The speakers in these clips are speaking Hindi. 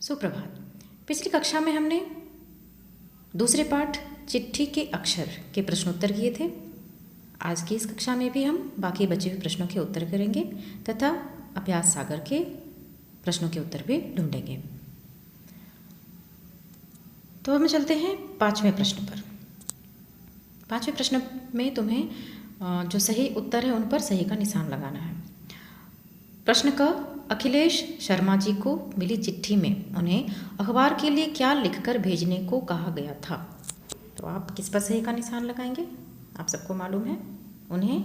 सुप्रभात। पिछली कक्षा में हमने दूसरे पाठ चिट्ठी के अक्षर के प्रश्नोत्तर किए थे। आज की इस कक्षा में भी हम बाकी बचे हुए प्रश्नों के उत्तर करेंगे तथा अभ्यास सागर के प्रश्नों के उत्तर भी ढूंढेंगे। तो हम चलते हैं पांचवें प्रश्न पर। पांचवें प्रश्न में तुम्हें जो सही उत्तर है उन पर सही का निशान लगाना है। प्रश्न क, अखिलेश शर्मा जी को मिली चिट्ठी में उन्हें अखबार के लिए क्या लिखकर भेजने को कहा गया था। तो आप किस पर सही का निशान लगाएंगे? आप सबको मालूम है उन्हें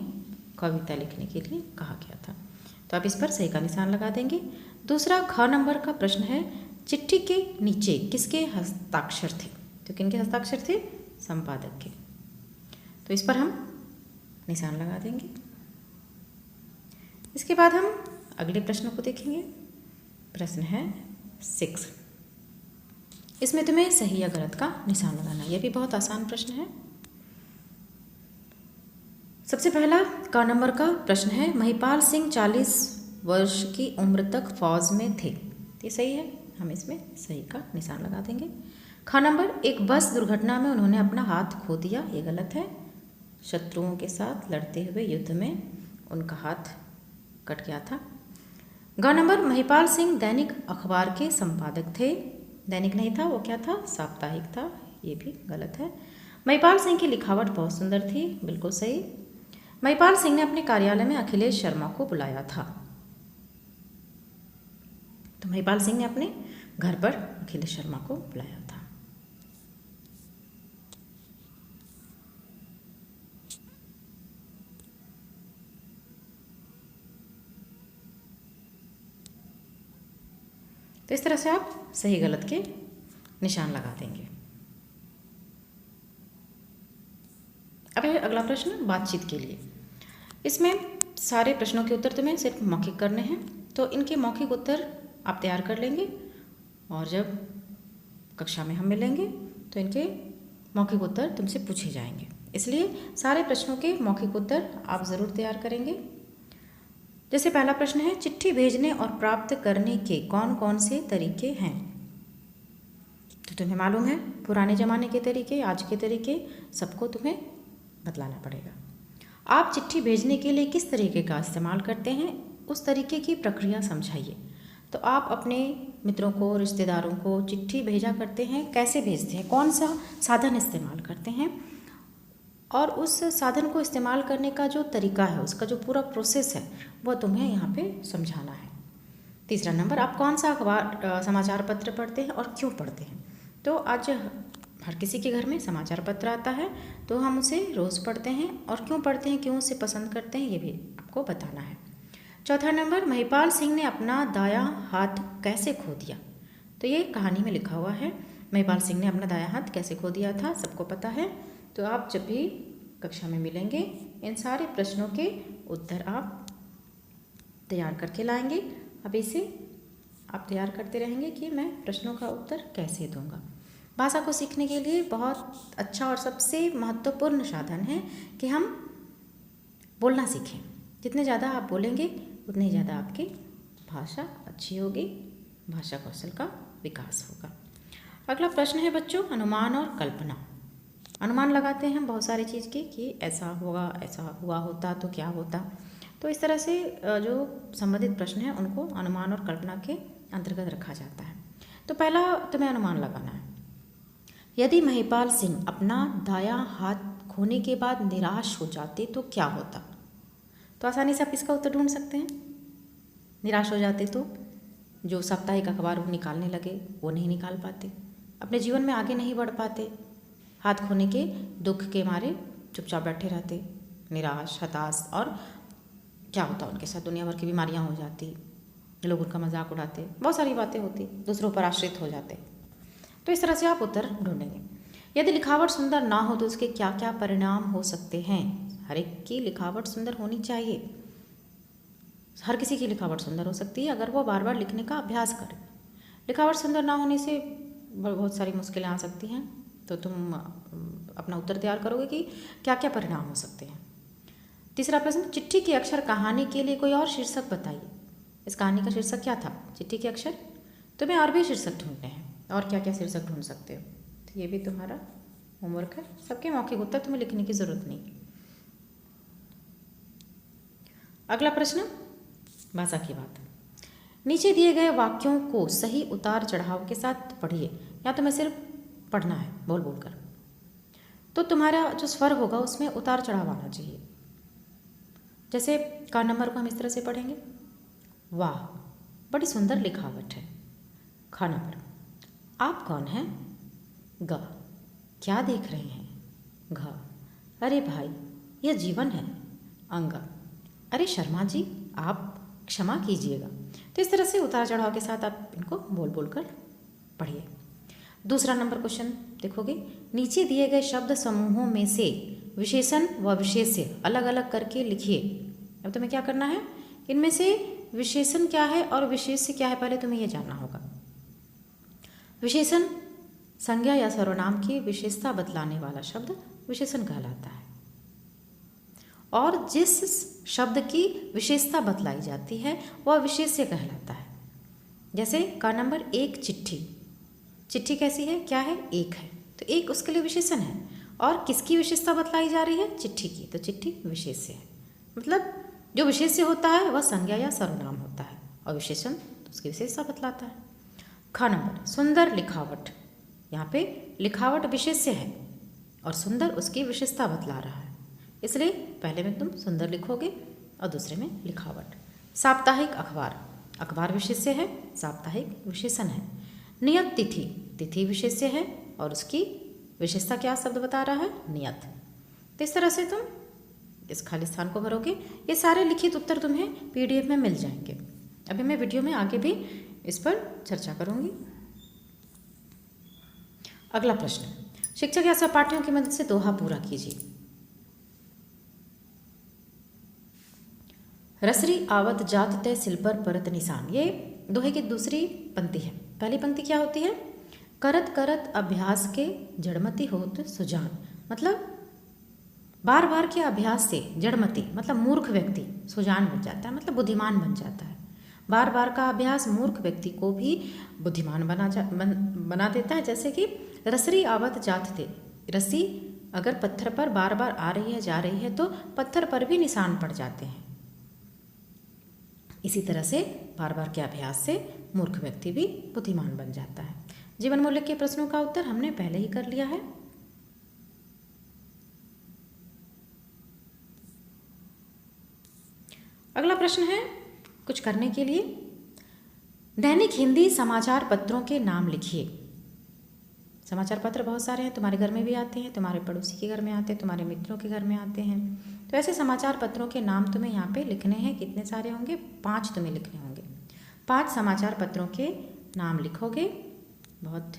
कविता लिखने के लिए कहा गया था, तो आप इस पर सही का निशान लगा देंगे। दूसरा ख नंबर का प्रश्न है, चिट्ठी के नीचे किसके हस्ताक्षर थे? तो किनके हस्ताक्षर थे? संपादक के, तो इस पर हम निशान लगा देंगे। इसके बाद हम अगले प्रश्न को देखेंगे। प्रश्न है 6। इसमें तुम्हें सही या गलत का निशान लगाना। यह भी बहुत आसान प्रश्न है। सबसे पहला क नंबर का प्रश्न है, महिपाल सिंह 40 वर्ष की उम्र तक फौज में थे। ये सही है, हम इसमें सही का निशान लगा देंगे। ख नंबर, एक बस दुर्घटना में उन्होंने अपना हाथ खो दिया। ये गलत है। शत्रुओं के साथ लड़ते हुए युद्ध में उनका हाथ कट गया था। ग नंबर, महिपाल सिंह दैनिक अखबार के संपादक थे। दैनिक नहीं था, वो क्या था? साप्ताहिक था। ये भी गलत है। महिपाल सिंह की लिखावट बहुत सुंदर थी। बिल्कुल सही। महिपाल सिंह ने अपने कार्यालय में अखिलेश शर्मा को बुलाया था। तो महिपाल सिंह ने अपने घर पर अखिलेश शर्मा को बुलाया था। तो इस तरह से आप सही गलत के निशान लगा देंगे। अब है अगला प्रश्न बातचीत के लिए। इसमें सारे प्रश्नों के उत्तर तुम्हें सिर्फ मौखिक करने हैं, तो इनके मौखिक उत्तर आप तैयार कर लेंगे और जब कक्षा में हम मिलेंगे तो इनके मौखिक उत्तर तुमसे पूछे जाएंगे। इसलिए सारे प्रश्नों के मौखिक उत्तर आप ज़रूर तैयार करेंगे। जैसे पहला प्रश्न है, चिट्ठी भेजने और प्राप्त करने के कौन कौन से तरीके हैं? तो तुम्हें मालूम है पुराने ज़माने के तरीके, आज के तरीके, सबको तुम्हें बतलाना पड़ेगा। आप चिट्ठी भेजने के लिए किस तरीके का इस्तेमाल करते हैं, उस तरीके की प्रक्रिया समझाइए। तो आप अपने मित्रों को, रिश्तेदारों को चिट्ठी भेजा करते हैं, कैसे भेजते हैं, कौन सा साधन इस्तेमाल करते हैं, और उस साधन को इस्तेमाल करने का जो तरीका है, उसका जो पूरा प्रोसेस है, वो तुम्हें यहाँ पे समझाना है। तीसरा नंबर, आप कौन सा अखबार समाचार पत्र पढ़ते हैं और क्यों पढ़ते हैं? तो आज हर किसी के घर में समाचार पत्र आता है, तो हम उसे रोज़ पढ़ते हैं, और क्यों पढ़ते हैं, क्यों उसे पसंद करते हैं, ये भी आपको बताना है। चौथा नंबर, महिपाल सिंह ने अपना दायां हाथ कैसे खो दिया? तो ये कहानी में लिखा हुआ है, महिपाल सिंह ने अपना दायां हाथ कैसे खो दिया था, सबको पता है। तो आप जब भी कक्षा में मिलेंगे इन सारे प्रश्नों के उत्तर आप तैयार करके लाएंगे। अब इसे आप तैयार करते रहेंगे कि मैं प्रश्नों का उत्तर कैसे दूंगा। भाषा को सीखने के लिए बहुत अच्छा और सबसे महत्वपूर्ण साधन है कि हम बोलना सीखें। जितने ज़्यादा आप बोलेंगे उतनी ज़्यादा आपकी भाषा अच्छी होगी, भाषा कौशल का विकास होगा। अगला प्रश्न है बच्चों, अनुमान और कल्पना। अनुमान लगाते हैं हम बहुत सारी चीज़ की कि ऐसा होगा, ऐसा हुआ होता तो क्या होता। तो इस तरह से जो संबंधित प्रश्न हैं उनको अनुमान और कल्पना के अंतर्गत रखा जाता है। तो पहला तुम्हें अनुमान लगाना है, यदि महिपाल सिंह अपना दायां हाथ खोने के बाद निराश हो जाते तो क्या होता? तो आसानी से आप इसका उत्तर ढूंढ सकते हैं। निराश हो जाते तो जो साप्ताहिक अखबार वो निकालने लगे वो नहीं निकाल पाते, अपने जीवन में आगे नहीं बढ़ पाते, हाथ खोने के दुख के मारे चुपचाप बैठे रहते, निराश, हताश, और क्या होता उनके साथ? दुनिया भर की बीमारियां हो जाती, लोग उनका मजाक उड़ाते, बहुत सारी बातें होती, दूसरों पर आश्रित हो जाते। तो इस तरह से आप उत्तर ढूंढेंगे। यदि लिखावट सुंदर ना हो तो उसके क्या क्या परिणाम हो सकते हैं? हर एक की लिखावट सुंदर होनी चाहिए। हर किसी की लिखावट सुंदर हो सकती है अगर वो बार बार लिखने का अभ्यास करे। लिखावट सुंदर ना होने से बहुत सारी मुश्किलें आ सकती हैं। तो तुम अपना उत्तर तैयार करोगे कि क्या क्या परिणाम हो सकते हैं। तीसरा प्रश्न, चिट्ठी के अक्षर कहानी के लिए कोई और शीर्षक बताइए। इस कहानी का शीर्षक क्या था? चिट्ठी के अक्षर। तुम्हें और भी शीर्षक ढूंढने हैं, और क्या क्या शीर्षक ढूंढ सकते हो। तो ये भी तुम्हारा होमवर्क है। सबके मौखिक उत्तर तुम्हें लिखने की ज़रूरत नहीं। अगला प्रश्न, भाषा की बात। नीचे दिए गए वाक्यों को सही उतार चढ़ाव के साथ पढ़िए, या तुम्हें सिर्फ पढ़ना है बोल बोल कर। तो तुम्हारा जो स्वर होगा उसमें उतार चढ़ाव आना चाहिए। जैसे का नंबर को हम इस तरह से पढ़ेंगे, वाह बड़ी सुंदर लिखावट है। ख नंबर, आप कौन हैं। ग, क्या देख रहे हैं। घ, अरे भाई यह जीवन है। अंग, अरे शर्मा जी आप क्षमा कीजिएगा। तो इस तरह से उतार चढ़ाव के साथ आप इनको बोल बोल कर पढ़िए। दूसरा नंबर क्वेश्चन देखोगे, नीचे दिए गए शब्द समूहों में से विशेषण व विशेष्य अलग अलग करके लिखिए। अब तुम्हें क्या करना है, इनमें से विशेषण क्या है और विशेष्य क्या है पहले तुम्हें यह जानना होगा। विशेषण संज्ञा या सर्वनाम की विशेषता बतलाने वाला शब्द विशेषण कहलाता है, और जिस शब्द की विशेषता बतलाई जाती है वह विशेष्य कहलाता है। जैसे का नंबर, एक चिट्ठी। चिट्ठी कैसी है, क्या है, एक है, तो एक उसके लिए विशेषण है। और किसकी विशेषता बतलाई जा रही है, चिट्ठी की, तो चिट्ठी विशेष्य है। मतलब जो विशेष्य होता है वह संज्ञा या सर्वनाम होता है, और विशेषण तो उसकी विशेषता बतलाता है। ख नंबर, सुंदर लिखावट। यहाँ पे लिखावट विशेष्य है और सुंदर उसकी विशेषता बतला रहा है, इसलिए पहले में तुम सुंदर लिखोगे और दूसरे में लिखावट। साप्ताहिक अखबार, अखबार विशेष्य है, साप्ताहिक विशेषण है। नियत तिथि, तिथि विशेष्य है और उसकी विशेषता क्या शब्द बता रहा है, नियत। तो इस तरह से तुम इस खाली स्थान को भरोगे। ये सारे लिखित उत्तर तुम्हें PDF में मिल जाएंगे। अभी मैं वीडियो में आगे भी इस पर चर्चा करूंगी। अगला प्रश्न, शिक्षक या सहपाठियों की मदद से दोहा पूरा कीजिए। रसरी आवत जात तय सिल पर परत निशान, ये दोहे की दूसरी पंक्ति है। पहली पंक्ति क्या होती है, करत करत अभ्यास के जड़मति होत सुजान। मतलब बार बार के अभ्यास से जड़मति मतलब मूर्ख व्यक्ति सुजान बन जाता है, मतलब बुद्धिमान बन जाता है। बार बार का अभ्यास मूर्ख व्यक्ति को भी बुद्धिमान बना देता है। जैसे कि रसरी आवत जात थे, रस्सी अगर पत्थर पर बार बार आ रही है जा रही है तो पत्थर पर भी निशान पड़ जाते हैं। इसी तरह से बार बार के अभ्यास से मूर्ख व्यक्ति भी बुद्धिमान बन जाता है। जीवन मूल्य के प्रश्नों का उत्तर हमने पहले ही कर लिया है। अगला प्रश्न है कुछ करने के लिए, दैनिक हिंदी समाचार पत्रों के नाम लिखिए। समाचार पत्र बहुत सारे हैं, तुम्हारे घर में भी आते हैं, तुम्हारे पड़ोसी के घर में आते हैं, तुम्हारे मित्रों के घर में आते हैं। तो ऐसे समाचार पत्रों के नाम तुम्हें यहाँ पे लिखने हैं। कितने सारे होंगे, 5 तुम्हें लिखने होंगे। 5 समाचार पत्रों के नाम लिखोगे। बहुत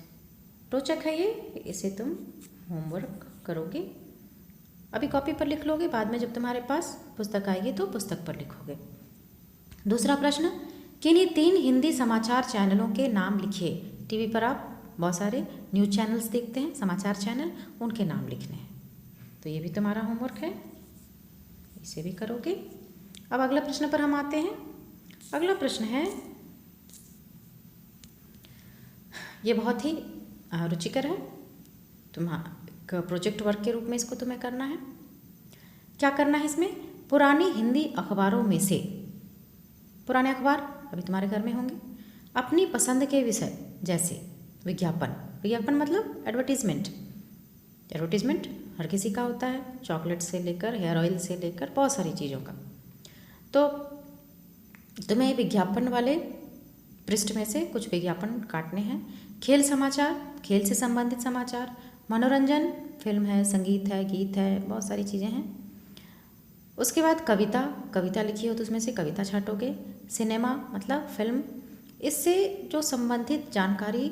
रोचक है ये, इसे तुम होमवर्क करोगे। अभी कॉपी पर लिख लोगे, बाद में जब तुम्हारे पास पुस्तक आएगी तो पुस्तक पर लिखोगे। दूसरा प्रश्न, किन्हीं 3 हिंदी समाचार चैनलों के नाम लिखिए। टीवी पर आप बहुत सारे न्यूज़ चैनल्स देखते हैं, समाचार चैनल, उनके नाम लिखने हैं। तो ये भी तुम्हारा होमवर्क है, इसे भी करोगे। अब अगला प्रश्न पर हम आते हैं। अगला प्रश्न है, ये बहुत ही रुचिकर है, तुम्हारा प्रोजेक्ट वर्क के रूप में इसको तुम्हें करना है। क्या करना है इसमें, पुरानी हिंदी अखबारों में से, पुराने अखबार अभी तुम्हारे घर में होंगे, अपनी पसंद के विषय जैसे विज्ञापन, विज्ञापन मतलब एडवर्टीजमेंट, एडवर्टीजमेंट हर किसी का होता है, चॉकलेट से लेकर हेयर ऑयल से लेकर बहुत सारी चीज़ों का। तो तुम्हें विज्ञापन वाले पृष्ठ में से कुछ विज्ञापन काटने हैं। खेल समाचार, खेल से संबंधित समाचार, मनोरंजन, फिल्म है, संगीत है, गीत है, बहुत सारी चीज़ें हैं। उसके बाद कविता, कविता लिखी हो तो उसमें से कविता छाटोगे। सिनेमा मतलब फिल्म, इससे जो संबंधित जानकारी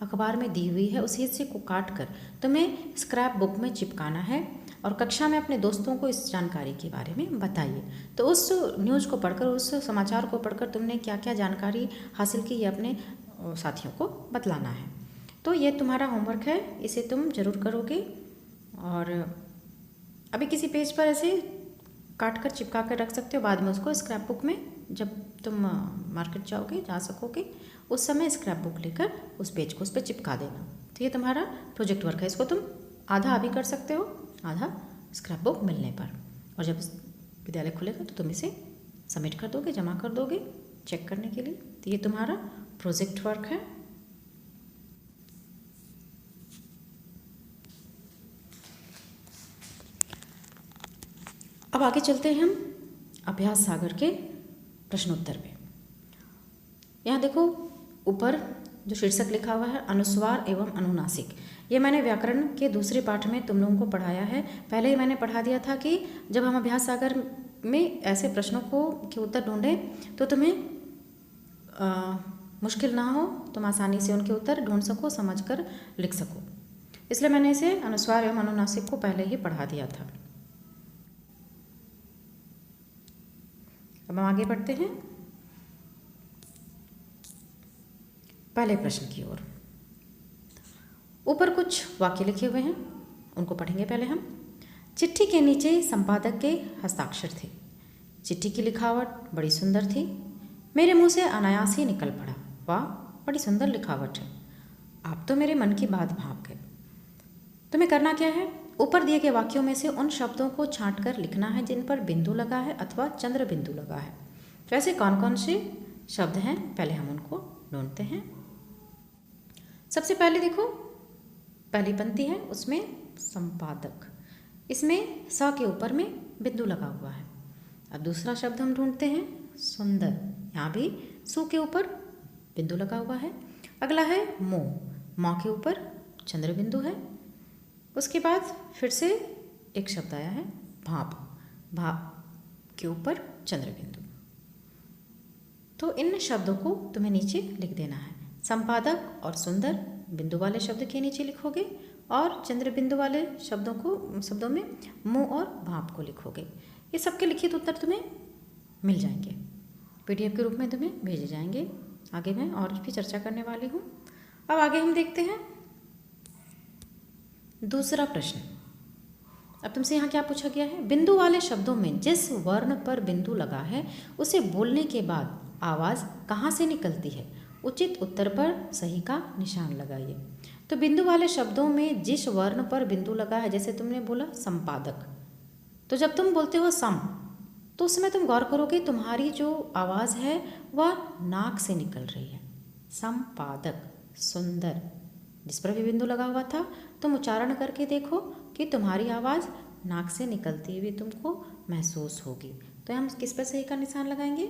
अखबार में दी हुई है उसी हिस्से को काट कर तुम्हें स्क्रैप बुक में चिपकाना है और कक्षा में अपने दोस्तों को इस जानकारी के बारे में बताइए। तो उस न्यूज़ को पढ़कर, उस समाचार को पढ़कर तुमने क्या क्या जानकारी हासिल की, ये अपने साथियों को बतलाना है। तो ये तुम्हारा होमवर्क है, इसे तुम ज़रूर करोगे। और अभी किसी पेज पर ऐसे काट कर चिपका कर रख सकते हो, बाद में उसको स्क्रैप बुक में जब तुम मार्केट जाओगे, जा सकोगे, उस समय स्क्रैप बुक लेकर उस पेज को उस पर चिपका देना। तो ये तुम्हारा प्रोजेक्ट वर्क है। इसको तुम आधा अभी कर सकते हो, आधा स्क्रैप बुक मिलने पर, और जब विद्यालय खुलेगा तो तुम इसे सबमिट कर दोगे, जमा कर दोगे चेक करने के लिए। तो ये तुम्हारा प्रोजेक्ट वर्क है। अब आगे चलते हैं हम अभ्यास सागर के प्रश्नोत्तर पे। यहाँ देखो ऊपर जो शीर्षक लिखा हुआ है अनुस्वार एवं अनुनासिक, ये मैंने व्याकरण के दूसरे पाठ में तुम लोगों को पढ़ाया है। पहले ही मैंने पढ़ा दिया था कि जब हम अभ्यास सागर में ऐसे प्रश्नों के उत्तर ढूंढें तो तुम्हें मुश्किल ना हो, तुम आसानी से उनके उत्तर ढूंढ सको, समझकर लिख सको, इसलिए मैंने इसे अनुस्वार एवं अनुनासिक को पहले ही पढ़ा दिया था। अब हम आगे बढ़ते हैं पहले प्रश्न की ओर। ऊपर कुछ वाक्य लिखे हुए हैं, उनको पढ़ेंगे पहले हम। चिट्ठी के नीचे संपादक के हस्ताक्षर थे। चिट्ठी की लिखावट बड़ी सुंदर थी। मेरे मुंह से अनायास ही निकल पड़ा, वाह बड़ी सुंदर लिखावट है। आप तो मेरे मन की बात भाप गए। तुम्हें करना क्या है, ऊपर दिए गए वाक्यों में से उन शब्दों को छांटकर लिखना है जिन पर बिंदु लगा है अथवा चंद्र बिंदु लगा है। तो ऐसे कौन कौन से शब्द हैं, पहले हम उनको ढूंढते हैं। सबसे पहले देखो पहली पंक्ति है, उसमें संपादक, इसमें स के ऊपर में बिंदु लगा हुआ है। अब दूसरा शब्द हम ढूंढते हैं सुंदर, यहाँ भी सु के ऊपर बिंदु लगा हुआ है। अगला है मोह के ऊपर चंद्र बिंदु है। उसके बाद फिर से एक शब्द आया है भाप के ऊपर चंद्र बिंदु। तो इन शब्दों को तुम्हें नीचे लिख देना है। संपादक और सुंदर बिंदु वाले शब्द के नीचे लिखोगे और चंद्र बिंदु वाले शब्दों में मुंह और भाप को लिखोगे। ये सबके लिखित उत्तर तुम्हें मिल जाएंगे, पीडीएफ के रूप में तुम्हें भेजे जाएंगे। आगे मैं और भी चर्चा करने वाली हूँ। अब आगे हम देखते हैं दूसरा प्रश्न। अब तुमसे यहाँ क्या पूछा गया है, बिंदु वाले शब्दों में जिस वर्ण पर बिंदु लगा है उसे बोलने के बाद आवाज़ कहाँ से निकलती है, उचित उत्तर पर सही का निशान लगाइए। तो बिंदु वाले शब्दों में जिस वर्ण पर बिंदु लगा है, जैसे तुमने बोला संपादक, तो जब तुम बोलते हो सम, तो उसमें तुम गौर करोगे तुम्हारी जो आवाज़ है वह नाक से निकल रही है। संपादक, सुंदर, जिस पर भी बिंदु लगा हुआ था तुम उच्चारण करके देखो कि तुम्हारी आवाज़ नाक से निकलती हुई तुमको महसूस होगी। तो हम किस पर सही का निशान लगाएंगे,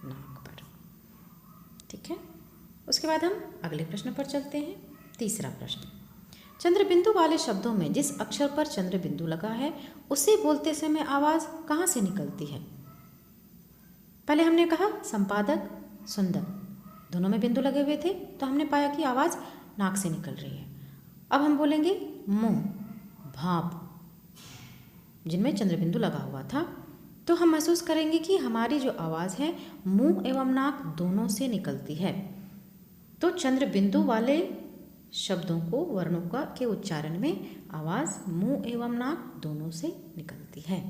नाक पर। ठीक है, उसके बाद हम अगले प्रश्न पर चलते हैं। तीसरा प्रश्न, चंद्र बिंदु वाले शब्दों में जिस अक्षर पर चंद्र बिंदु लगा है उसे बोलते समय आवाज़ कहाँ से निकलती है। पहले हमने कहा संपादक, सुंदर, दोनों में बिंदु लगे हुए थे तो हमने पाया कि आवाज़ नाक से निकल रही है। अब हम बोलेंगे मुंह, भाप, जिनमें चंद्र बिंदु लगा हुआ था, तो हम महसूस करेंगे कि हमारी जो आवाज़ है मुंह एवं नाक दोनों से निकलती है। तो चंद्र बिंदु वाले शब्दों को, वर्णों के उच्चारण में आवाज़ मुंह एवं नाक दोनों से निकलती है।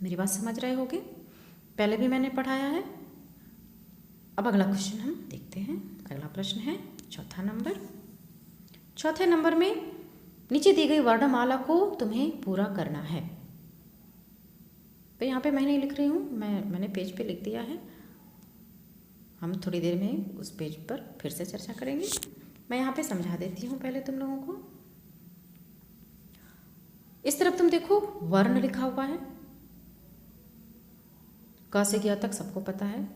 मेरी बात समझ रहे होगे, पहले भी मैंने पढ़ाया है। अब अगला क्वेश्चन हम देखते हैं। अगला प्रश्न है चौथा नंबर। चौथे नंबर में नीचे दी गई वर्णमाला को तुम्हें पूरा करना है। तो यहाँ पे मैं नहीं लिख रही हूँ, मैंने पेज पे लिख दिया है। हम थोड़ी देर में उस पेज पर फिर से चर्चा करेंगे। मैं यहाँ पे समझा देती हूँ पहले तुम लोगों को। इस तरफ तुम देखो वर्ण लिखा हुआ है, क से ज्ञ तक सबको पता है।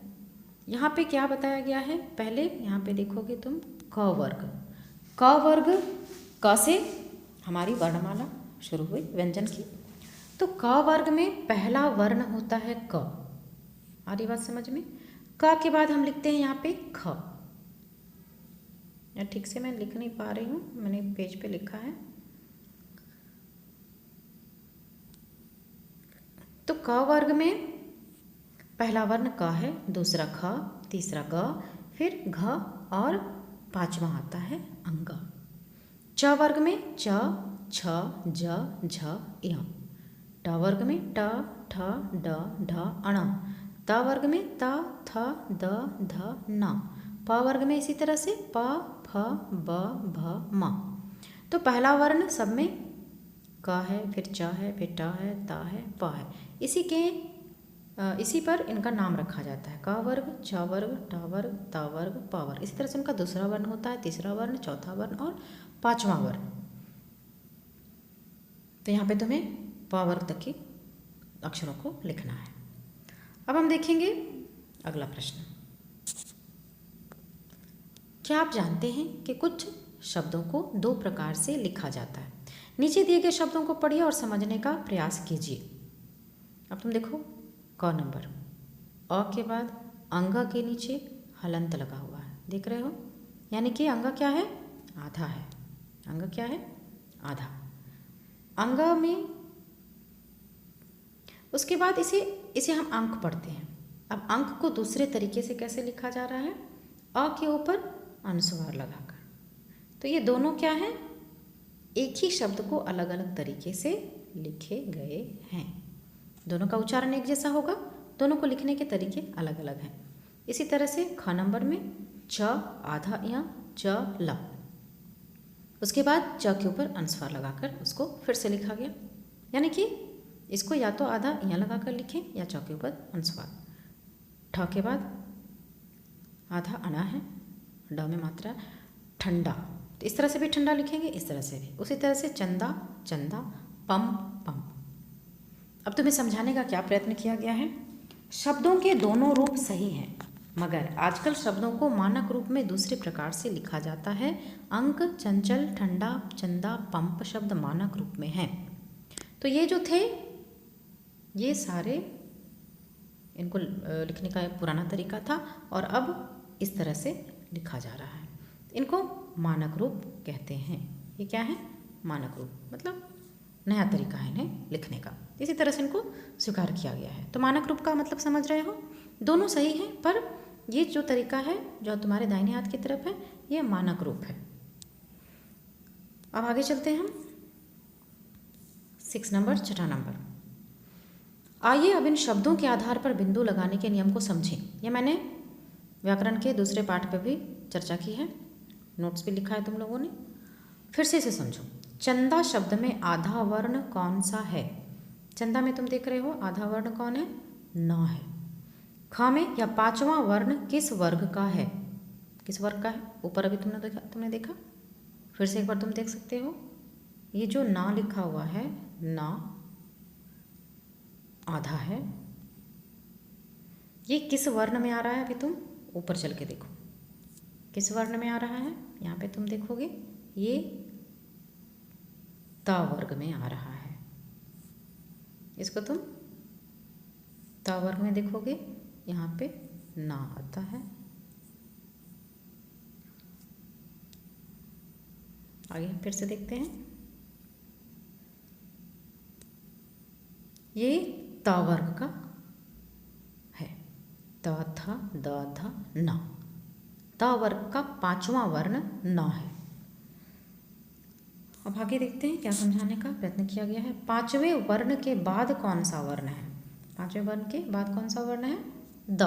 यहाँ पे क्या बताया गया है, पहले यहाँ पे देखोगे तुम क वर्ग। क वर्ग, क से हमारी वर्णमाला शुरू हुई व्यंजन की। तो क वर्ग में पहला वर्ण होता है क। आ रही बात समझ में। क के बाद हम लिखते हैं यहाँ पे ख। या ठीक से मैं लिख नहीं पा रही हूँ, मैंने पेज पे लिखा है। तो क वर्ग में पहला वर्ण क है, दूसरा ख, तीसरा ग, फिर घ और पांचवा आता है अंग। च वर्ग में च, छ, ज, झ, य। ट वर्ग में ट, ठ, ड, ढ, अण। त वर्ग में त, थ, द, ध, न। प वर्ग में इसी तरह से प, फ, ब, भ, म। तो पहला वर्ण सब में क है, फिर च है, फिर ट है, त है, प है। इसी पर इनका नाम रखा जाता है। क वर्ग, छ वर्ग, ट वर्ग, त वर्ग, प वर्ग। इसी तरह से उनका दूसरा वर्ण होता है, तीसरा वर्ण, चौथा वर्ण और पांचवा वर्ण। तो यहाँ पे तुम्हें प वर्ग तक के अक्षरों को लिखना है। अब हम देखेंगे अगला प्रश्न। क्या आप जानते हैं कि कुछ शब्दों को दो प्रकार से लिखा जाता है? नीचे दिए गए शब्दों को पढ़िए और समझने का प्रयास कीजिए। अब तुम देखो क नंबर, अ के बाद अंग के नीचे हलंत लगा हुआ है, देख रहे हो? यानी कि अंग क्या है? आधा है। अंग क्या है? आधा। अंग में उसके बाद इसे हम अंक पढ़ते हैं। अब अंक को दूसरे तरीके से कैसे लिखा जा रहा है? अ के ऊपर अनुस्वार लगाकर। तो ये दोनों क्या हैं? एक ही शब्द को अलग अलग तरीके से लिखे गए हैं। दोनों का उच्चारण एक जैसा होगा, दोनों को लिखने के तरीके अलग अलग हैं। इसी तरह से ख नंबर में च आधा या च ला, उसके बाद च के ऊपर अनुस्वार लगाकर उसको फिर से लिखा गया। यानी कि इसको या तो आधा या लगाकर लिखें या च के ऊपर अनुस्वार। ठ के बाद आधा अना है, ड में मात्रा ठंडा, तो इस तरह से भी ठंडा लिखेंगे, इस तरह से भी। उसी तरह से चंदा चंदा, पम पम। अब तुम्हें समझाने का क्या प्रयत्न किया गया है? शब्दों के दोनों रूप सही हैं, मगर आजकल शब्दों को मानक रूप में दूसरे प्रकार से लिखा जाता है। अंक, चंचल, ठंडा, चंदा, पंप शब्द मानक रूप में हैं। तो ये जो थे, ये सारे इनको लिखने का एक पुराना तरीका था और अब इस तरह से लिखा जा रहा है। इनको मानक रूप कहते हैं। ये क्या है? मानक रूप, मतलब नया तरीका है इन्हें लिखने का। इसी तरह से इनको स्वीकार किया गया है। तो मानक रूप का मतलब समझ रहे हो? दोनों सही हैं, पर ये जो तरीका है जो तुम्हारे दाहिने हाथ की तरफ है, ये मानक रूप है। अब आगे चलते हैं हम 6 नंबर, छठा नंबर। आइए अब इन शब्दों के आधार पर बिंदु लगाने के नियम को समझें। ये मैंने व्याकरण के दूसरे पाठ पर भी चर्चा की है, नोट्स भी लिखा है तुम लोगों ने। फिर से इसे समझो। चंदा शब्द में आधा वर्ण कौन सा है? चंदा में तुम देख रहे हो आधा वर्ण कौन है? न है। ख में या पांचवा वर्ण किस वर्ग का है? किस वर्ग का है? ऊपर अभी तुमने देखा, फिर से एक बार तुम देख सकते हो। ये जो ना लिखा हुआ है, ना आधा है, ये किस वर्ण में आ रहा है? अभी तुम ऊपर चल के देखो किस वर्ण में आ रहा है। यहाँ पे तुम देखोगे ये त वर्ग में आ रहा है। इसको तुम त वर्ग में देखोगे, यहाँ पे ना आता है। आगे फिर से देखते हैं, ये त वर्ग का है। त थ द ध न, त वर्ग का पांचवा वर्ण न है। अब आगे देखते हैं क्या समझाने का प्रयत्न किया गया है। पांचवें वर्ण के बाद कौन सा वर्ण है? पांचवें वर्ण के बाद कौन सा वर्ण है? द।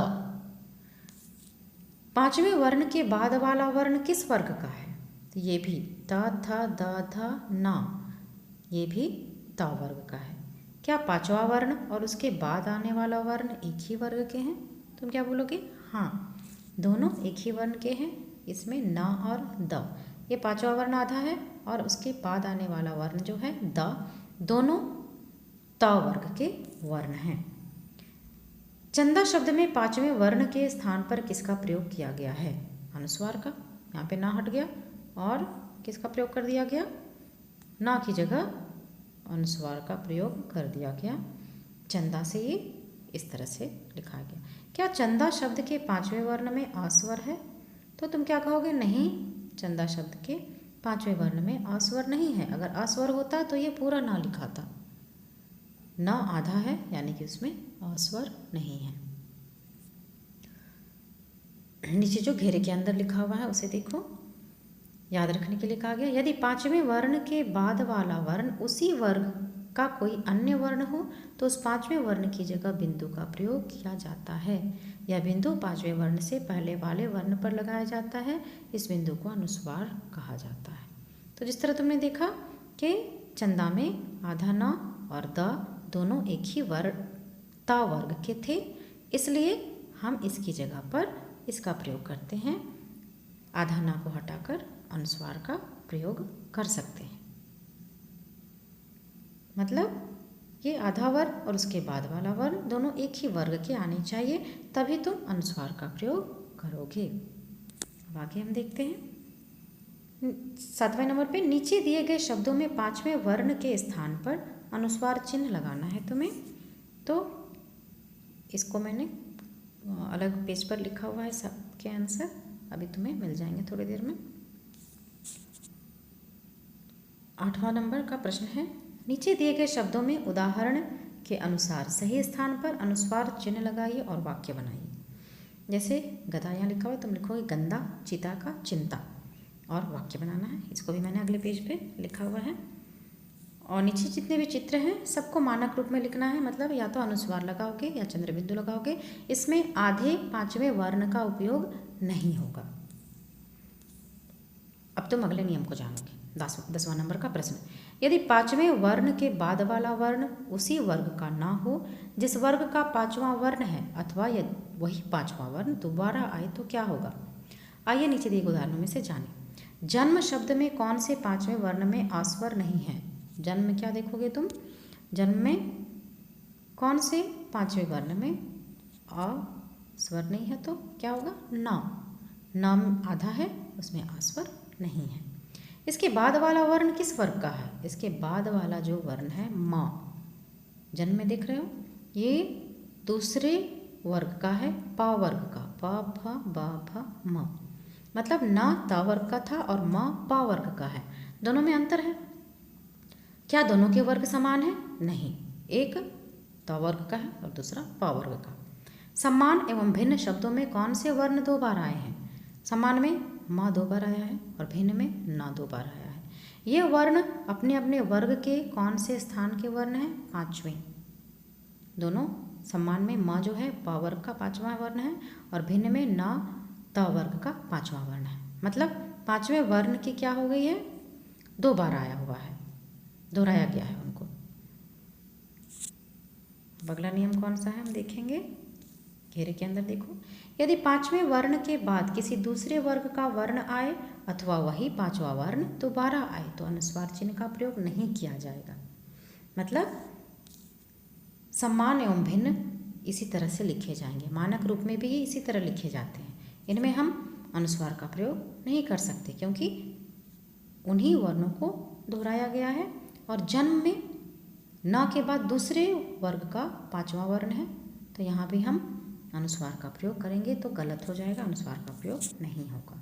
पांचवें वर्ण के बाद वाला वर्ण किस वर्ग का है? तो ये भी त थ द ध न, ये भी त वर्ग का है। क्या पांचवा वर्ण और उसके बाद आने वाला वर्ण एक ही वर्ग के हैं? तुम क्या बोलोगे? हाँ, दोनों एक ही वर्ण के हैं। इसमें न और द, ये पांचवा वर्ण आधा है और उसके बाद आने वाला वर्ण जो है द, दोनों त वर्ग के वर्ण हैं। चंदा शब्द में पांचवें वर्ण के स्थान पर किसका प्रयोग किया गया है? अनुस्वार का। यहाँ पे ना हट गया और किसका प्रयोग कर दिया गया? ना की जगह अनुस्वार का प्रयोग कर दिया गया। चंदा से ये इस तरह से लिखा गया। क्या चंदा शब्द के पांचवें वर्ण में अस्वर है? तो तुम क्या कहोगे? नहीं, चंदा शब्द के पांचवें वर्ण में अस्वर नहीं है। अगर अस्वर होता तो ये पूरा ना लिखाता। न आधा है, यानी कि उसमें अस्वर नहीं है। नीचे जो घेरे के अंदर लिखा हुआ है उसे देखो, याद रखने के लिए कहा गया। यदि पांचवें वर्ण के बाद वाला वर्ण उसी वर्ग का कोई अन्य वर्ण हो तो उस पांचवें वर्ण की जगह बिंदु का प्रयोग किया जाता है। यह बिंदु पांचवें वर्ण से पहले वाले वर्ण पर लगाया जाता है। इस बिंदु को अनुस्वार कहा जाता है। तो जिस तरह तुमने देखा कि चंदा में आधा न और द दोनों एक ही ता वर्ग के थे, इसलिए हम इसकी जगह पर इसका प्रयोग करते हैं। आधा ना को हटाकर अनुस्वार का प्रयोग कर सकते हैं। मतलब ये आधा वर्ण और उसके बाद वाला वर्ण दोनों एक ही वर्ग के आने चाहिए, तभी तुम अनुस्वार का प्रयोग करोगे। अब आगे हम देखते हैं 7वें नंबर पे, नीचे दिए गए शब्दों में पांचवें वर्ण के स्थान पर अनुस्वार चिन्ह लगाना है तुम्हें। तो इसको मैंने अलग पेज पर लिखा हुआ है, सबके आंसर अभी तुम्हें मिल जाएंगे थोड़ी देर में। 8वां नंबर का प्रश्न है, नीचे दिए गए शब्दों में उदाहरण के अनुसार सही स्थान पर अनुस्वार चिन्ह लगाइए और वाक्य बनाइए। जैसे गधा यहाँ लिखा हुआ है, तुम लिखोगे गंदा चिता का चिंता और वाक्य बनाना है। इसको भी मैंने अगले पेज पे लिखा हुआ है। और नीचे जितने भी चित्र हैं सबको मानक रूप में लिखना है, मतलब या तो अनुस्वार लगाओगे या चंद्र बिंदु लगाओगे। इसमें आधे पांचवें वर्ण का उपयोग नहीं होगा। अब तुम अगले नियम को जानोगे। 10वां नंबर का प्रश्न, यदि पांचवें वर्ण के बाद वाला वर्ण उसी वर्ग का ना हो जिस वर्ग का पांचवा वर्ण है, अथवा यदि वही पांचवा वर्ण दोबारा आए तो क्या होगा? आइए नीचे दिए उदाहरणों में से जानें। जन्म शब्द में कौन से पांचवें वर्ण में आस्वर नहीं है? जन्म में क्या देखोगे तुम? जन्म में कौन से पांचवें वर्ण में आ स्वर नहीं है तो क्या होगा? ना। नाम आधा है, उसमें आस्वर नहीं है। इसके बाद वाला वर्ण किस वर्ग का है? इसके बाद वाला जो वर्ण है माँ, जन्म में देख रहे हो, ये दूसरे वर्ग का है, पा वर्ग का, पा फ बा भ म। मतलब ना ता वर्ग का था और माँ पा वर्ग का है। दोनों में अंतर है। क्या दोनों के वर्ग समान है? नहीं, एक ता वर्ग का है और दूसरा पा वर्ग का। समान एवं भिन्न शब्दों में कौन से वर्ण दो बार आए हैं? समान में माँ 2 बार आया है और भिन्न में ना 2 बार आया है। ये वर्ण अपने अपने वर्ग के कौन से स्थान के वर्ण हैं? पांचवें। दोनों समान में माँ जो है पा वर्ग का पांचवा वर्ण है और भिन्न में ना ता वर्ग का पांचवा वर्ण है। मतलब पांचवें वर्ण की क्या हो गई है? 2 बार आया हुआ है, दोहराया गया है उनको। अगला नियम कौन सा है हम देखेंगे। घेरे के अंदर देखो, यदि पांचवें वर्ण के बाद किसी दूसरे वर्ग का वर्ण आए अथवा वही पांचवा वर्ण दोबारा आए तो अनुस्वार चिन्ह का प्रयोग नहीं किया जाएगा। मतलब समान एवं भिन्न इसी तरह से लिखे जाएंगे, मानक रूप में भी ये इसी तरह लिखे जाते हैं। इनमें हम अनुस्वार का प्रयोग नहीं कर सकते क्योंकि उन्हीं वर्णों को दोहराया गया है। और जन्म में ना के बाद दूसरे वर्ग का पांचवा वर्ण है, तो यहाँ भी हम अनुस्वार का प्रयोग करेंगे तो गलत हो जाएगा, अनुस्वार का प्रयोग नहीं होगा।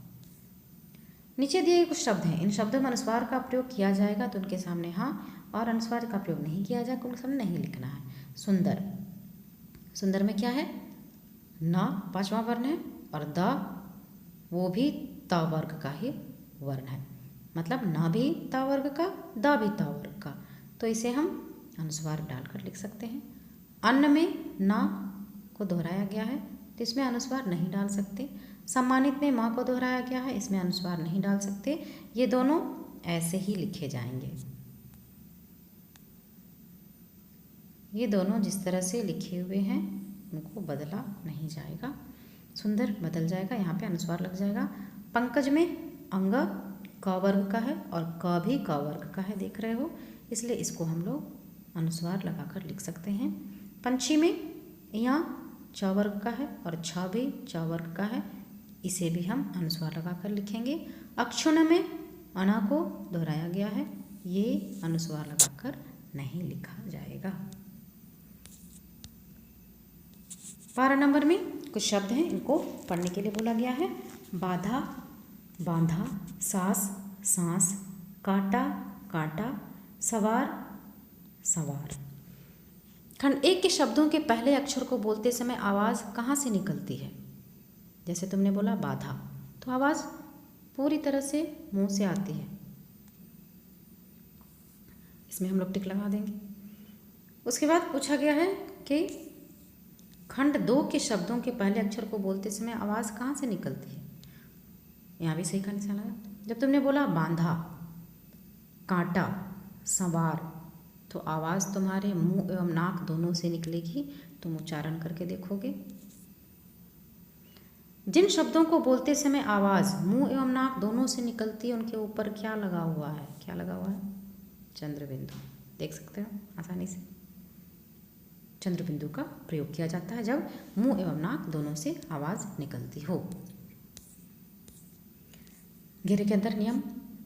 नीचे दिए कुछ शब्द हैं, इन शब्दों में अनुस्वार का प्रयोग किया जाएगा तो उनके सामने हाँ, और अनुस्वार का प्रयोग नहीं किया जाएगा उनके सामने नहीं लिखना है। सुंदर, सुंदर में क्या है? ना पांचवा वर्ण है और दा वो भी ता वर्ग का ही वर्ण है। मतलब ना भी ता वर्ग का, दा भी ता वर्ग का, तो इसे हम अनुस्वार डालकर लिख सकते हैं। अन्न में ना को दोहराया गया है तो इसमें अनुस्वार नहीं डाल सकते। सम्मानित में माँ को दोहराया गया है, इसमें अनुस्वार नहीं डाल सकते। ये दोनों ऐसे ही लिखे जाएंगे। ये दोनों जिस तरह से लिखे हुए हैं उनको बदला नहीं जाएगा। सुंदर बदल जाएगा, यहाँ पे अनुस्वार लग जाएगा। पंकज में अंग क वर्ग का है और क भी क वर्ग का है, देख रहे हो, इसलिए इसको हम लोग अनुस्वार लगाकर लिख सकते हैं। पंछी में यहाँ च वर्ग का है और छ भी च वर्ग का है, इसे भी हम अनुस्वार लगाकर लिखेंगे। अक्षुण में अना को दोहराया गया है, ये अनुस्वार लगाकर नहीं लिखा जाएगा। 12 नंबर में कुछ शब्द हैं, इनको पढ़ने के लिए बोला गया है। बाधा, बांधा, सास, सांस, काटा, कांटा, सवार, सवार। खंड 1 के शब्दों के पहले अक्षर को बोलते समय आवाज़ कहाँ से निकलती है? जैसे तुमने बोला बाधा, तो आवाज़ पूरी तरह से मुंह से आती है, इसमें हम लोग टिक लगा देंगे। उसके बाद पूछा गया है कि खंड 2 के शब्दों के पहले अक्षर को बोलते समय आवाज़ कहाँ से निकलती है। यहाँ भी सही का निशान लगा। जब तुमने बोला बांधा, कांटा, संवार, तो आवाज़ तुम्हारे मुंह एवं नाक दोनों से निकलेगी। तुम उच्चारण करके देखोगे। जिन शब्दों को बोलते समय आवाज़ मुंह एवं नाक दोनों से निकलती है उनके ऊपर क्या लगा हुआ है? क्या लगा हुआ है? चंद्र बिंदु। देख सकते हो आसानी से चंद्र बिंदु का प्रयोग किया जाता है जब मुंह एवं नाक दोनों से आवाज़ निकलती हो। घेरे के अंदर नियम,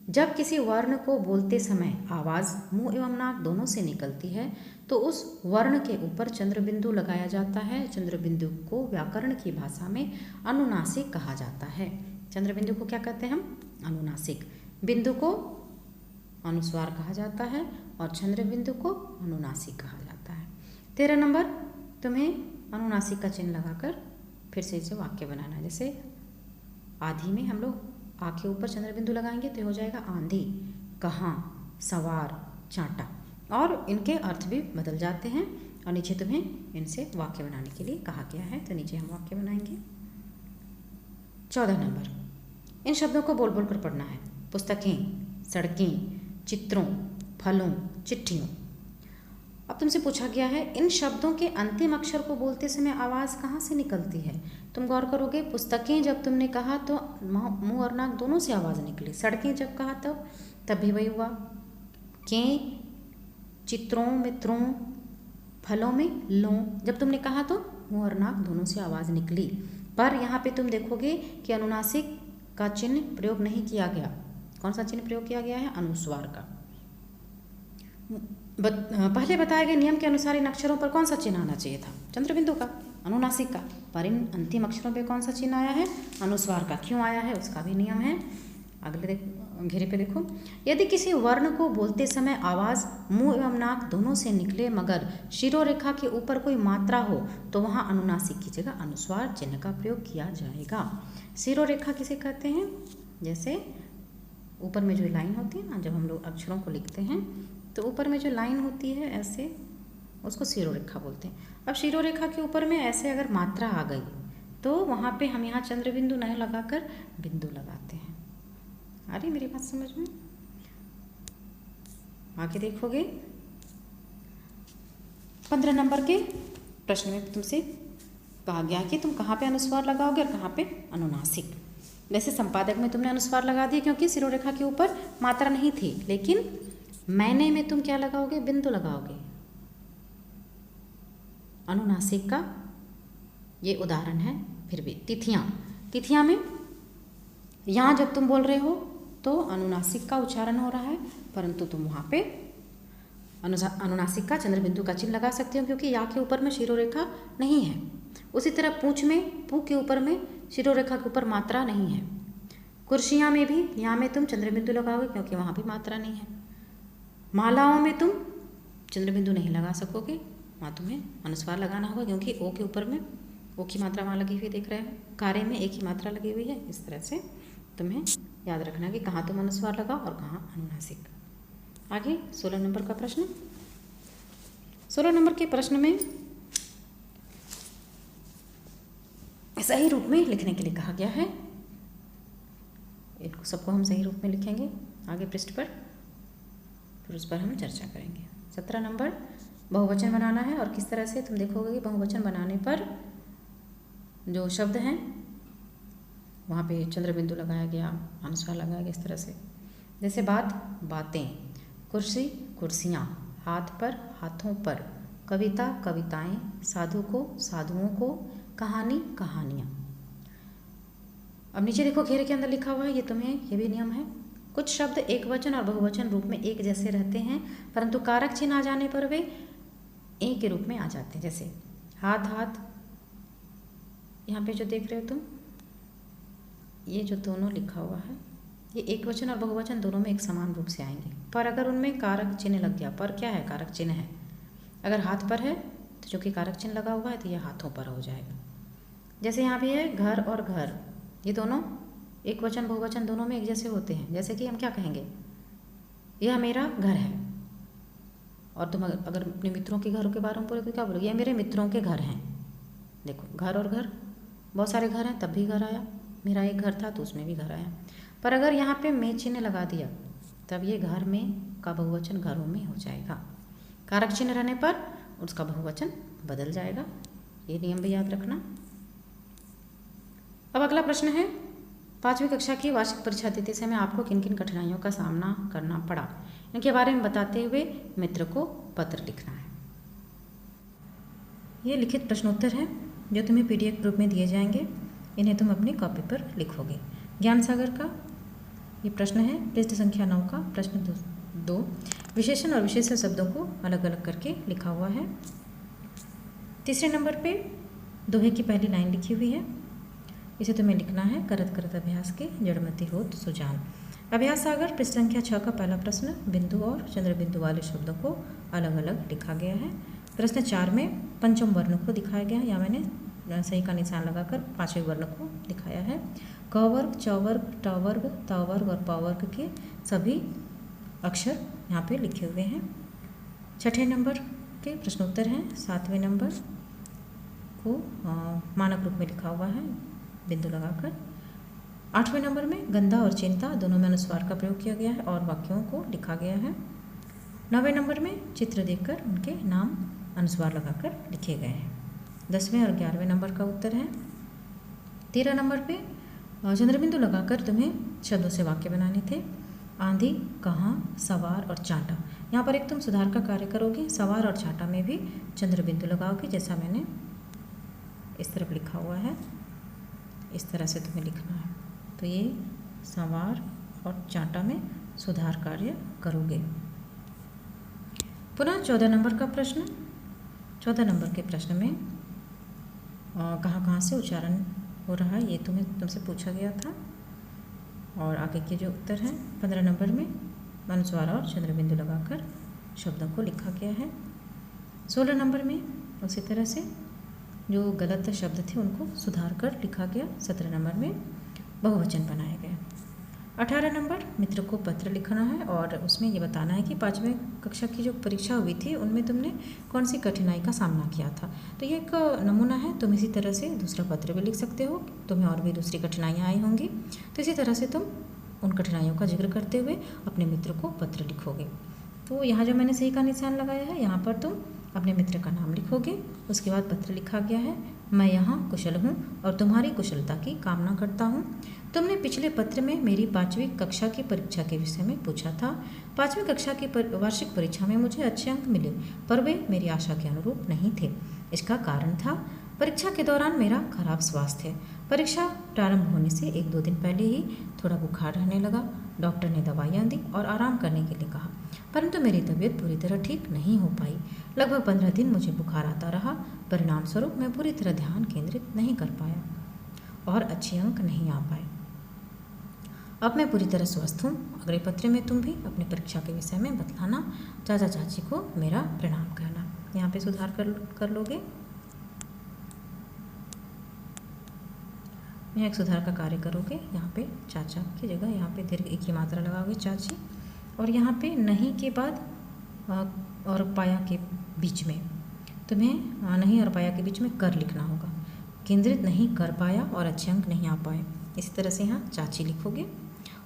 जब किसी वर्ण को बोलते समय आवाज़ मुंह एवं नाक दोनों से निकलती है तो उस वर्ण के ऊपर चंद्र बिंदु लगाया जाता है। चंद्र बिंदु को व्याकरण की भाषा में अनुनासिक कहा जाता है। चंद्र बिंदु को क्या कहते हैं हम? अनुनासिक। बिंदु को अनुस्वार कहा जाता है और चंद्र बिंदु को अनुनासिक कहा जाता है। 13 नंबर, तुम्हें अनुनासिक का चिन्ह लगाकर फिर से इसे वाक्य बनाना है। जैसे आधी में हम लोग आ के ऊपर चंद्र बिंदु लगाएंगे तो हो जाएगा आंधी, कहाँ, सवार, चांटा, और इनके अर्थ भी बदल जाते हैं। और नीचे तुम्हें इनसे वाक्य बनाने के लिए कहा गया है, तो नीचे हम वाक्य बनाएंगे। 14 नंबर, इन शब्दों को बोल बोल कर पढ़ना है। पुस्तकें, सड़कें, चित्रों, फलों, चिट्ठियों। अब तुमसे पूछा गया है इन शब्दों के अंतिम अक्षर को बोलते समय आवाज़ कहाँ से निकलती है। तुम गौर करोगे, पुस्तकें जब तुमने कहा तो मुंह और नाक दोनों से आवाज़ निकली। सड़कें जब कहा तब भी वही हुआ। के, चित्रों, मित्रों, फलों में लों, जब तुमने कहा तो मुंह और नाक दोनों से आवाज़ निकली। पर यहाँ पे तुम देखोगे कि अनुनासिक का चिन्ह प्रयोग नहीं किया गया। कौन सा चिन्ह प्रयोग किया गया है? अनुस्वार का। पहले बताए गए नियम के अनुसार इन अक्षरों पर कौन सा चिन्ह आना चाहिए था? चंद्र बिंदु का, अनुनासिक का। पर इन अंतिम अक्षरों पे कौन सा चिन्ह आया है? अनुस्वार का। क्यों आया है उसका भी नियम है। अगले घेरे पे देखो, यदि किसी वर्ण को बोलते समय आवाज़ मुंह एवं नाक दोनों से निकले मगर शिरोरेखा के ऊपर कोई मात्रा हो तो वहाँ अनुनासिक की जगह अनुस्वार चिन्ह का प्रयोग किया जाएगा। शिरोरेखा किसे कहते हैं? जैसे ऊपर में जो लाइन होती है ना, जब हम लोग अक्षरों को लिखते हैं तो ऊपर में जो लाइन होती है ऐसे, उसको शिरोरेखा बोलते हैं। अब शिरोरेखा के ऊपर में ऐसे अगर मात्रा आ गई तो वहाँ पे हम यहाँ चंद्र बिंदु नहीं लगाकर बिंदु लगाते हैं। आ रही मेरी बात समझ में? आगे देखोगे 15 नंबर के प्रश्न में तुमसे कहा गया कि तुम कहाँ पे अनुस्वार लगाओगे और कहाँ पे अनुनासिक। वैसे संपादक में तुमने अनुस्वार लगा दिया क्योंकि शिरोरेखा के ऊपर मात्रा नहीं थी, लेकिन मैंने में तुम क्या लगाओगे? बिंदु लगाओगे। अनुनासिक का ये उदाहरण है। फिर भी तिथियां में यहाँ जब तुम बोल रहे हो तो अनुनासिक का उच्चारण हो रहा है, परंतु तुम वहाँ पे अनुनासिक का चंद्र बिंदु का चिन्ह लगा सकते हो क्योंकि या के ऊपर में शिरोरेखा नहीं है। उसी तरह पूंछ में पू के ऊपर में शिरोरेखा के ऊपर मात्रा नहीं है। कुर्सियाँ में भी यहाँ में तुम चंद्र बिंदु लगाओगे क्योंकि वहाँ भी मात्रा नहीं है। मालाओं में तुम चंद्र बिंदु नहीं लगा सकोगे, वहाँ तुम्हें अनुस्वार लगाना होगा क्योंकि ओ के ऊपर में ओ की मात्रा वहाँ लगी हुई देख रहे हो। कार्य में एक ही मात्रा लगी हुई है। इस तरह से तुम्हें याद रखना कि कहाँ तुम अनुस्वार लगाओ और कहाँ अनुनासिक। आगे 16 नंबर का प्रश्न। 16 नंबर के प्रश्न में सही रूप में लिखने के लिए कहा गया है। इनको सबको हम सही रूप में लिखेंगे आगे पृष्ठ पर, फिर उस पर हम चर्चा करेंगे। 17 नंबर बहुवचन बनाना है और किस तरह से तुम देखोगे कि बहुवचन बनाने पर जो शब्द हैं वहाँ पे चंद्र बिंदु लगाया गया, अनुस्वार लगाया गया इस तरह से। जैसे बातें, कुर्सी, कुर्सियाँ, हाथ पर, हाथों पर, कविता, कविताएं, साधु को, साधुओं को, कहानी, कहानियाँ। अब नीचे देखो घेरे के अंदर लिखा हुआ है, ये भी नियम है। कुछ शब्द एक वचन और बहुवचन रूप में एक जैसे रहते हैं, परंतु कारक चिन्ह आ जाने पर वे एक के रूप में आ जाते हैं। जैसे हाथ, यहाँ पे जो देख रहे हो तुम, ये जो दोनों लिखा हुआ है, ये एक वचन और बहुवचन दोनों में एक समान रूप से आएंगे। पर अगर उनमें कारक चिन्ह लग गया, पर क्या है? कारक चिन्ह है। अगर हाथ पर है तो जो कि कारक चिन्ह लगा हुआ है तो यह हाथों पर हो जाएगा। जैसे यहाँ भी है घर और घर, ये दोनों एक वचन बहुवचन दोनों में एक जैसे होते हैं। जैसे कि हम क्या कहेंगे? यह मेरा घर है, और तुम अगर अपने मित्रों के घरों के बारे में बोले तो क्या बोलोगे, ये मेरे मित्रों के घर हैं। देखो घर और घर, बहुत सारे घर हैं तब भी घर आया, मेरा एक घर था तो उसमें भी घर आया। पर अगर यहाँ पे में चिन्ह लगा दिया तब ये घर में का बहुवचन घरों में हो जाएगा। कारक चिन्ह रहने पर उसका बहुवचन बदल जाएगा, ये नियम भी याद रखना। अब अगला प्रश्न है, 5वीं कक्षा की वार्षिक परीक्षा देते समय आपको किन किन कठिनाइयों का सामना करना पड़ा, इनके बारे में बताते हुए मित्र को पत्र लिखना है। ये लिखित प्रश्नोत्तर है जो तुम्हें PDF रूप में दिए जाएंगे, इन्हें तुम अपनी कॉपी पर लिखोगे। ज्ञान सागर का ये प्रश्न है, पृष्ठ संख्या 9 का प्रश्न 2, विशेषण और विशेषण शब्दों को अलग अलग करके लिखा हुआ है। तीसरे नंबर पे दोहे की पहली लाइन लिखी हुई है, इसे तुम्हें लिखना है, करत करत अभ्यास के जड़मति होत सुजान। अभ्यास सागर पृष्ठ संख्या 6 का पहला प्रश्न, बिंदु और चंद्र बिंदु वाले शब्दों को अलग अलग लिखा गया है। प्रश्न 4 में पंचम वर्ण को दिखाया गया है, यहाँ मैंने सही का निशान लगाकर 5वें वर्ण को दिखाया है। क वर्ग, च वर्ग, ट वर्ग, त वर्ग और प वर्ग के सभी अक्षर यहाँ पे लिखे हुए हैं। 6ठे नंबर के प्रश्नोत्तर हैं, 7वें नंबर को मानक रूप में लिखा हुआ है बिंदु लगाकर। 8वें नंबर में गंधा और चिंता दोनों में अनुस्वार का प्रयोग किया गया है और वाक्यों को लिखा गया है। 9वें नंबर में चित्र देखकर उनके नाम अनुस्वार लगाकर लिखे गए हैं। 10वें और 11वें नंबर का उत्तर है। 13 नंबर पे चंद्रबिंदु लगाकर तुम्हें शब्दों से वाक्य बनाने थे। आंधी, कहाँ, सवार और चांटा, यहाँ पर एक तुम सुधार का कार्य करोगे, सवार और चांटा में भी चंद्रबिंदु लगाओगे, जैसा मैंने इस तरफ लिखा हुआ है, इस तरह से तुम्हें लिखना है। तो ये सवार और चांटा में सुधार कार्य करोगे। पुनः 14 नंबर का प्रश्न, 14 नंबर के प्रश्न में कहाँ कहाँ से उच्चारण हो रहा है ये तुमसे पूछा गया था, और आगे के जो उत्तर हैं 15 नंबर में अनुस्वार और चंद्रबिंदु लगाकर शब्दों को लिखा गया है। 16 नंबर में उसी तरह से जो गलत शब्द थे उनको सुधार कर लिखा गया। 17 नंबर में बहुवचन बनाए गए। 18 नंबर मित्र को पत्र लिखना है और उसमें ये बताना है कि 5वीं कक्षा की जो परीक्षा हुई थी उनमें तुमने कौन सी कठिनाई का सामना किया था। तो ये एक नमूना है, तुम इसी तरह से दूसरा पत्र भी लिख सकते हो, तुम्हें और भी दूसरी कठिनाइयाँ आई होंगी, तो इसी तरह से तुम उन कठिनाइयों का जिक्र करते हुए अपने मित्र को पत्र लिखोगे। तो यहाँ जो मैंने सही का निशान लगाया है, यहाँ पर तुम अपने मित्र का नाम लिखोगे, उसके बाद पत्र लिखा गया है, मैं यहाँ कुशल हूँ और तुम्हारी कुशलता की कामना करता हूँ। तुमने पिछले पत्र में मेरी 5वीं कक्षा की परीक्षा के विषय में पूछा था। 5वीं कक्षा की वार्षिक परीक्षा में मुझे अच्छे अंक मिले, पर वे मेरी आशा के अनुरूप नहीं थे। इसका कारण था परीक्षा के दौरान मेरा खराब स्वास्थ्य। परीक्षा प्रारंभ होने से 1-2 दिन पहले ही थोड़ा बुखार रहने लगा। डॉक्टर ने दवाइयाँ दी और आराम करने के लिए कहा, परंतु मेरी तबीयत पूरी तरह ठीक नहीं हो पाई। लगभग 15 दिन मुझे बुखार आता रहा। परिणाम स्वरूप मैं पूरी तरह ध्यान केंद्रित नहीं कर पाया और अच्छे अंक नहीं आ पाए। अब मैं पूरी तरह स्वस्थ हूँ। अगले पत्र में तुम भी अपनी परीक्षा के विषय में बतलाना, चाचा चाची को मेरा प्रणाम कहना। यहाँ पे सुधार कर लोगे। यहाँ एक सुधार का कार्य करोगे, यहाँ पे चाचा की जगह यहाँ पे दीर्घ एक की मात्रा लगाओगे चाची, और यहाँ पे नहीं के बाद और पाया के बीच में तुम्हें नहीं और पाया के बीच में कर लिखना होगा। केंद्रित नहीं कर पाया और अच्छे अंक नहीं आ पाए, इसी तरह से यहाँ चाची लिखोगे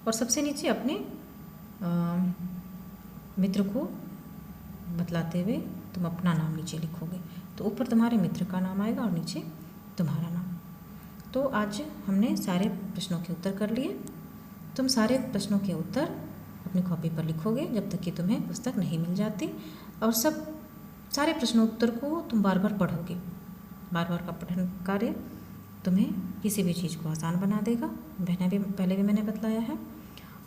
और सबसे नीचे अपने मित्र को बतलाते हुए तुम अपना नाम नीचे लिखोगे। तो ऊपर तुम्हारे मित्र का नाम आएगा और नीचे तुम्हारा नाम। तो आज हमने सारे प्रश्नों के उत्तर कर लिए। तुम सारे प्रश्नों के उत्तर अपनी कॉपी पर लिखोगे जब तक कि तुम्हें पुस्तक नहीं मिल जाती, और सारे प्रश्नोत्तर को तुम बार बार पढ़ोगे। बार बार का पठन कार्य तुम्हें किसी भी चीज़ को आसान बना देगा, पहले भी मैंने बतलाया है।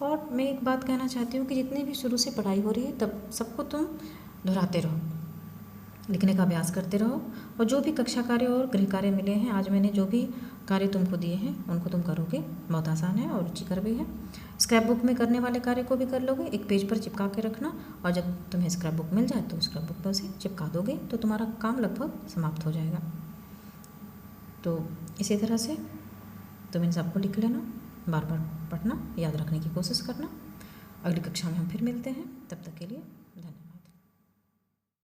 और मैं एक बात कहना चाहती हूँ कि जितनी भी शुरू से पढ़ाई हो रही है तब सबको तुम दोहराते रहो, लिखने का अभ्यास करते रहो, और जो भी कक्षा कार्य और गृह कार्य मिले हैं, आज मैंने जो भी कार्य तुमको दिए हैं उनको तुम करोगे। बहुत आसान है और रुचिकर भी है। स्क्रैप बुक में करने वाले कार्य को भी कर लोगे, एक पेज पर चिपका के रखना, और जब तुम्हें स्क्रैप बुक मिल जाए तो स्क्रैप बुक पर उसे चिपका दोगे तो तुम्हारा काम लगभग समाप्त हो जाएगा। तो इसी तरह से तुम इन सबको लिख लेना, बार बार पढ़ना, याद रखने की कोशिश करना। अगली कक्षा में हम फिर मिलते हैं, तब तक के लिए